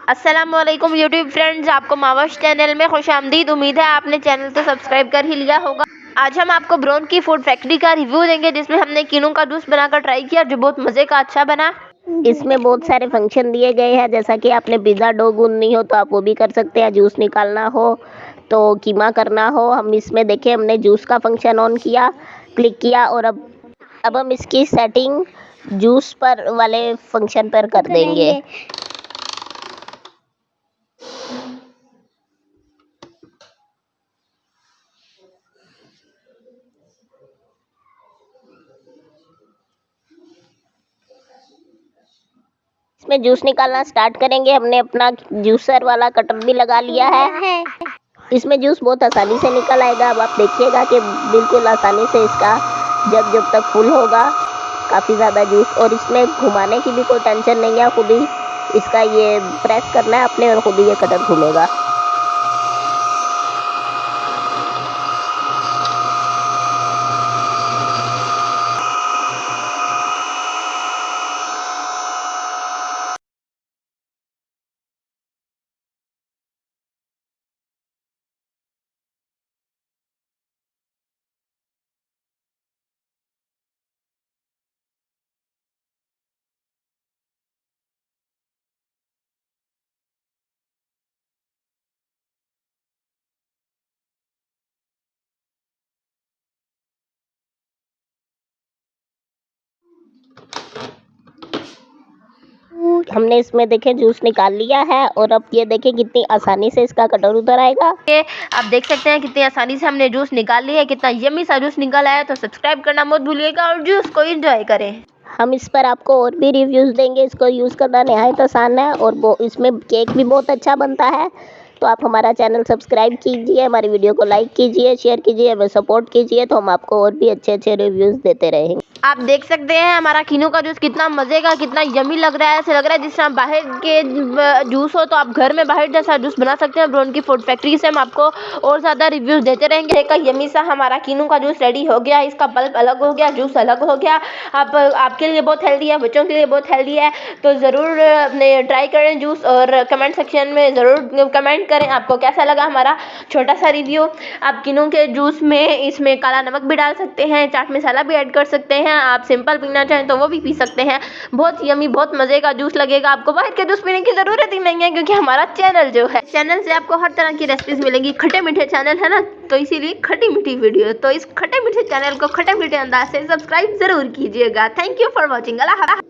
अस्सलामुअलैकुम YouTube friends, आपको मावश channel में खुशामदीद। उम्मीद है आपने चैनल को सब्सक्राइब कर ही लिया होगा। आज हम आपको ब्राउन की फूड फैक्ट्री का रिव्यू देंगे, जिसमें हमने किनू का जूस बनाकर ट्राई किया, जो बहुत मज़े का अच्छा बना। इसमें बहुत सारे फंक्शन दिए गए हैं, जैसा कि आपने पिज़्ज़ा डो गूंदनी हो तो आप वो भी कर सकते हैं, जूस निकालना हो तो कीमा करना हो। हम इसमें देखें, हमने जूस का फंक्शन ऑन किया, क्लिक किया और अब हम इसकी सेटिंग जूस पर वाले फंक्शन पर कर देंगे। इसमें जूस निकालना स्टार्ट करेंगे। हमने अपना जूसर वाला कटर भी लगा लिया है। इसमें जूस बहुत आसानी से निकल आएगा। अब आप देखिएगा कि बिल्कुल आसानी से इसका जब तक फुल होगा काफ़ी ज़्यादा जूस, और इसमें घुमाने की भी कोई टेंशन नहीं है। खुद ही इसका ये प्रेस करना है अपने और खुद ही ये कटर घूमेगा। हमने इसमें देखें जूस निकाल लिया है, और अब ये देखें कितनी आसानी से इसका कटर उधर आएगा। आप देख सकते हैं कितनी आसानी से हमने जूस निकाल लिया है, कितना यम्मी सा जूस निकल आया। तो सब्सक्राइब करना मत भूलिएगा और जूस को एंजॉय करें। हम इस पर आपको और भी रिव्यूज़ देंगे। इसको यूज़ करना नहायत आसान है, और वो इसमें केक भी बहुत अच्छा बनता है। तो आप हमारा चैनल सब्सक्राइब कीजिए, हमारी वीडियो को लाइक कीजिए, शेयर कीजिए, हमें सपोर्ट कीजिए, तो हम आपको और भी अच्छे रिव्यूज़ देते रहेंगे। आप देख सकते हैं हमारा किनू का जूस कितना मज़े का, कितना यमी लग रहा है। ऐसे लग रहा है जिस तरह बाहर के जूस हो, तो आप घर में बाहर जैसा जूस बना सकते हैं। ब्राउन की फूड फैक्ट्री से हम आपको और ज़्यादा रिव्यूज़ देते रहेंगे। का यमी सा हमारा किनू का जूस रेडी हो गया। इसका बल्ब अलग हो गया, जूस अलग हो गया। आपके लिए बहुत हेल्दी है, बच्चों के लिए बहुत हेल्दी है। तो ज़रूर ट्राई करें जूस, और कमेंट सेक्शन में ज़रूर कमेंट करें आपको कैसा लगा हमारा छोटा सा रिव्यू। आप किनू के जूस में इसमें काला नमक भी डाल सकते हैं, चाट मसाला भी ऐड कर सकते हैं। आप सिंपल पीना चाहें तो वो भी पी सकते हैं। बहुत यमी, बहुत मज़े का जूस लगेगा। आपको बाहर के जूस पीने की ज़रूरत ही नहीं है, क्योंकि हमारा चैनल जो है, चैनल से आपको हर तरह की रेसिपीज मिलेंगी। खट्टे मीठे चैनल है ना, तो इसीलिए खट्टी मीठी वीडियो। तो इस खट्टे मीठे चैनल को खट्टे मीठे अंदाज से सब्सक्राइब ज़रूर कीजिएगा। Thank you for watching. अल्लाह हाफ़िज़।